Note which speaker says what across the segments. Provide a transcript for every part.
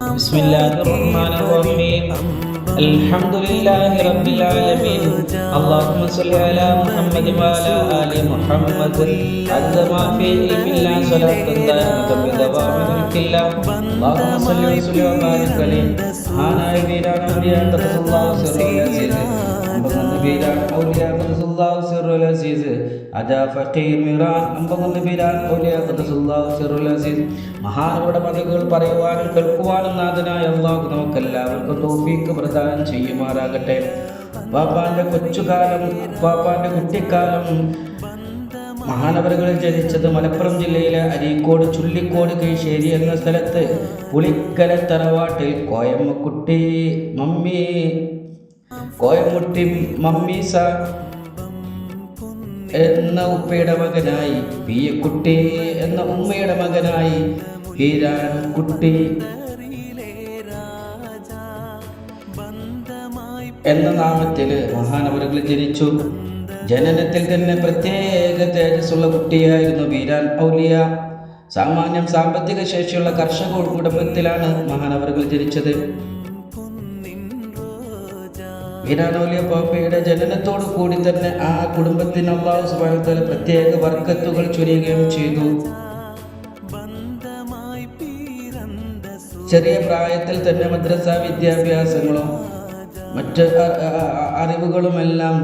Speaker 1: بسم الله الرحمن الرحيم الحمد لله رب العالمين اللهم صل على محمد وعلى آل محمد عز ما في علم الله صلاة دائمة بدوام ملك الله اللهم صل وسلم وبارك عليه ആനായ വീരാണ് ഔലിയാ ഖദ്ദസല്ലാഹു സിർറുൽ അസീസ് അമ്പങ്ങുന്ന വീരാണ് ഔലിയാ ഖദ്ദസല്ലാഹു സിർറുൽ അസീസ് അജാ ഫഖീർ മിറാൻ അമ്പങ്ങുന്ന വീരാണ് ഔലിയാ ഖദ്ദസല്ലാഹു സിർറുൽ അസീസ് മഹാനവരുടെ മതകൾ പറയുവാനും കേൾക്കുവാനും നാഥനായ അല്ലാഹു നമുക്കെല്ലാവർക്കും തൗഫീഖ് പ്രദാനം ചെയ്യുമാറാകട്ടെ. പാപ്പാന്റെ കൊച്ചുകാലം പാപ്പാന്റെ കുട്ടിക്കാലം മഹാനവറുകളിൽ ജനിച്ചത് മലപ്പുറം ജില്ലയിലെ അരീക്കോട് ചുള്ളിക്കോട് കീഴ്ശ്ശേരി എന്ന സ്ഥലത്ത് പുളിക്കല തറവാട്ടിൽ കോയമുട്ടി മമ്മീസ എന്ന ഉപ്പയുടെ മകനായി പിയക്കുട്ടി എന്ന ഉമ്മയുടെ മകനായി ഹീരാൻ കുട്ടി എന്ന നാമത്തിൽ മഹാനവറുകളിൽ ജനിച്ചു. ജനനത്തിൽ തന്നെ പ്രത്യേക തേജസ്സുള്ള കുട്ടിയായിരുന്നു വീരാൻ ഔലിയ. സാമാന്യം സാമ്പത്തിക ശേഷിയുള്ള കർഷക കുടുംബത്തിലാണ് മഹാനവറുകൾ ജനിച്ചത്. വീരാൻ ഔലിയ പാപ്പയുടെ ജനനത്തോടു കൂടി തന്നെ ആ കുടുംബത്തിന് അല്ലാഹു സുബ്ഹാനഹു വ തആല പ്രത്യേക ബർക്കത്തുകൾ ചൊരിയുകയും ചെയ്തു. ചെറിയ പ്രായത്തിൽ തന്നെ മദ്രസ വിദ്യാഭ്യാസങ്ങളും മറ്റ് അറിവുകളുമെല്ലാം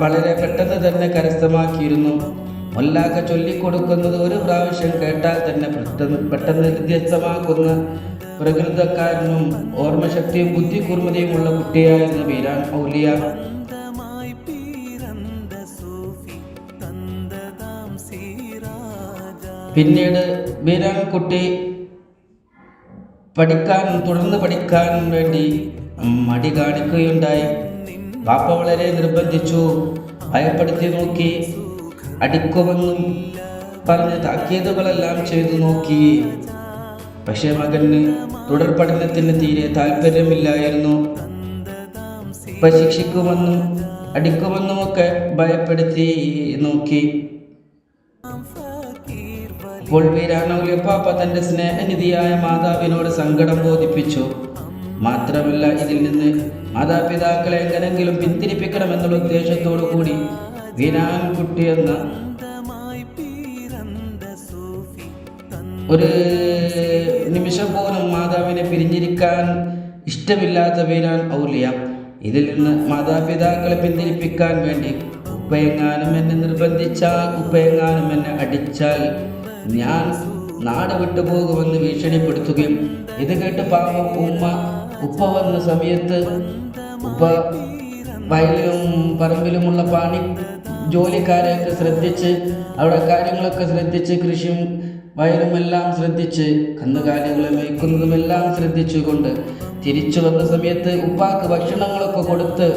Speaker 1: വളരെ പെട്ടെന്ന് തന്നെ കരസ്ഥമാക്കിയിരുന്നു. മൊല്ലാക്ക ചൊല്ലിക്കൊടുക്കുന്നത് ഒരു പ്രാവശ്യം കേട്ടാൽ തന്നെ പെട്ടെന്ന് വ്യത്യസ്തമാക്കുന്ന പ്രകൃതക്കാരനും ഓർമ്മശക്തിയും ബുദ്ധികൂർമ്മതയുമുള്ള കുട്ടിയായിരുന്നു വീരാൻ ഔലിയ. പിന്നീട് വീരാൻ കുട്ടി തുടർന്ന് പഠിക്കാൻ വേണ്ടി മടി കാണിക്കുകയുണ്ടായി. പാപ്പ വളരെ നിർബന്ധിച്ചു, ഭയപ്പെടുത്തി നോക്കി, അടിക്കുമെന്നും പറഞ്ഞ് താക്കീതുകളെല്ലാം ചെയ്തു നോക്കി. പക്ഷേ മകന് തുടർ പഠനത്തിന് തീരെ താല്പര്യമില്ലായിരുന്നു. ശിക്ഷിക്കുമെന്നും അടിക്കുമെന്നുമൊക്കെ ഭയപ്പെടുത്തി നോക്കി. അപ്പോൾ വീരാൻ ഔലിയ പാപ്പ തന്റെ സ്നേഹനിധിയായ മാതാവിനോട് സങ്കടം ബോധിപ്പിച്ചു. മാത്രമല്ല, ഇതിൽ നിന്ന് മാതാപിതാക്കളെ എങ്ങനെങ്കിലും പിന്തിരിപ്പിക്കണമെന്നുള്ള ഉദ്ദേശത്തോടു കൂടി വീരാൻ കുട്ടി എന്ന ഒരു നിമിഷം പോലും മാതാവിനെ പിരിഞ്ഞിരിക്കാൻ ഇഷ്ടമില്ലാത്ത വീരാൻ ഔലിയ ഇതിൽ നിന്ന് മാതാപിതാക്കളെ പിന്തിരിപ്പിക്കാൻ വേണ്ടി ഉപ്പയെങ്ങാനും എന്നെ നിർബന്ധിച്ചാൽ, ഉപ്പയെങ്ങാനും എന്നെ അടിച്ചാൽ ഞാൻ നാട് വിട്ടുപോകുമെന്ന് ഭീഷണിപ്പെടുത്തുകയും, ഇത് കേട്ട് പാവം ഉപ്പ വന്ന സമയത്ത് ഉപ്പ വയലിലും പറമ്പിലുമുള്ള പണി ജോലിക്കാരെയൊക്കെ ശ്രദ്ധിച്ച്, അവിടെ കാര്യങ്ങളൊക്കെ ശ്രദ്ധിച്ച്, കൃഷിയും വയലുമെല്ലാം ശ്രദ്ധിച്ച്, കന്നുകാലികളെ മേയ്ക്കുന്നതുമെല്ലാം ശ്രദ്ധിച്ചുകൊണ്ട് തിരിച്ചു വന്ന സമയത്ത് ഉപ്പാക്ക് ഭക്ഷണങ്ങളൊക്കെ കൊടുത്ത്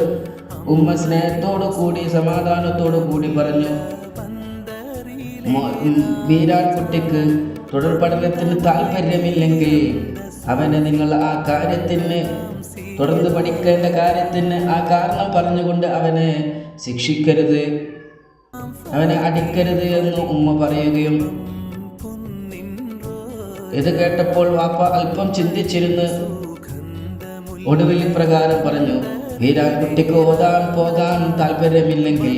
Speaker 1: ഉമ്മ സ്നേഹത്തോടു കൂടി സമാധാനത്തോടു കൂടി പറഞ്ഞു, വീരാൻ കുട്ടിക്ക് തുടർ പഠനത്തിന് താല്പര്യമില്ലെങ്കിൽ അവനെ നിങ്ങൾ ആ കാര്യത്തിന്, തുടർന്ന് പഠിക്കേണ്ട കാര്യത്തിന് ആ കാരണം പറഞ്ഞുകൊണ്ട് അവനെ ശിക്ഷിക്കരുത്, അവനെ അടിക്കരുത് എന്ന് ഉമ്മ പറയുകയും, ഇത് കേട്ടപ്പോൾ വാപ്പ അല്പം ചിന്തിച്ചിരുന്ന് ഒടുവിൽ പ്രകാരം പറഞ്ഞു, വീരാൻ കുട്ടിക്ക് ഓതാൻ പോകാൻ താല്പര്യമില്ലെങ്കിൽ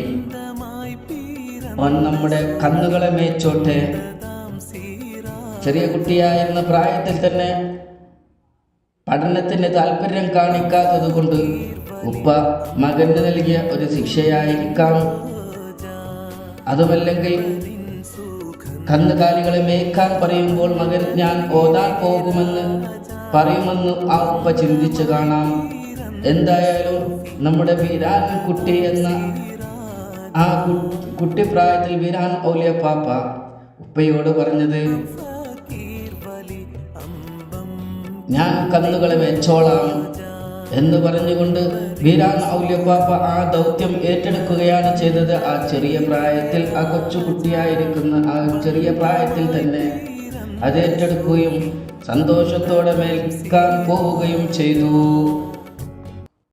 Speaker 1: അവൻ നമ്മുടെ കന്നുകളെ മേച്ചോട്ടെ. ചെറിയ കുട്ടിയായിരുന്ന പ്രായത്തിൽ തന്നെ പഠനത്തിന് താല്പര്യം കാണിക്കാത്തത് കൊണ്ട് ഉപ്പ മകന് നൽകിയ ഒരു ശിക്ഷയായിരിക്കാം. അതുമല്ലെങ്കിൽ കന്നുകാലികളെ മേയ്ക്കാൻ പറയുമ്പോൾ മകൻ ഞാൻ ഓതാൻ പോകുമെന്ന് പറയുമെന്ന് ആ ഉപ്പ ചിന്തിച്ചു കാണാം. എന്തായാലും നമ്മുടെ വീരാൻ കുട്ടി എന്ന ആ കുട്ടിപ്രായത്തിൽ വീരാൻ ഔലിയ പാപ്പ ഉപ്പയോട് പറഞ്ഞത്, ഞാൻ കന്നുകളെ വെച്ചോളാം എന്ന് പറഞ്ഞുകൊണ്ട് വീരാൻ ഔലിയ പാപ്പ ആ ദൗത്യം ഏറ്റെടുക്കുകയാണ് ചെയ്തത്. ആ ചെറിയ പ്രായത്തിൽ, ആ കൊച്ചുകുട്ടിയായിരിക്കുന്ന ആ ചെറിയ പ്രായത്തിൽ തന്നെ അത് ഏറ്റെടുക്കുകയും സന്തോഷത്തോടെ മേൽക്കാൻ പോവുകയും ചെയ്തു.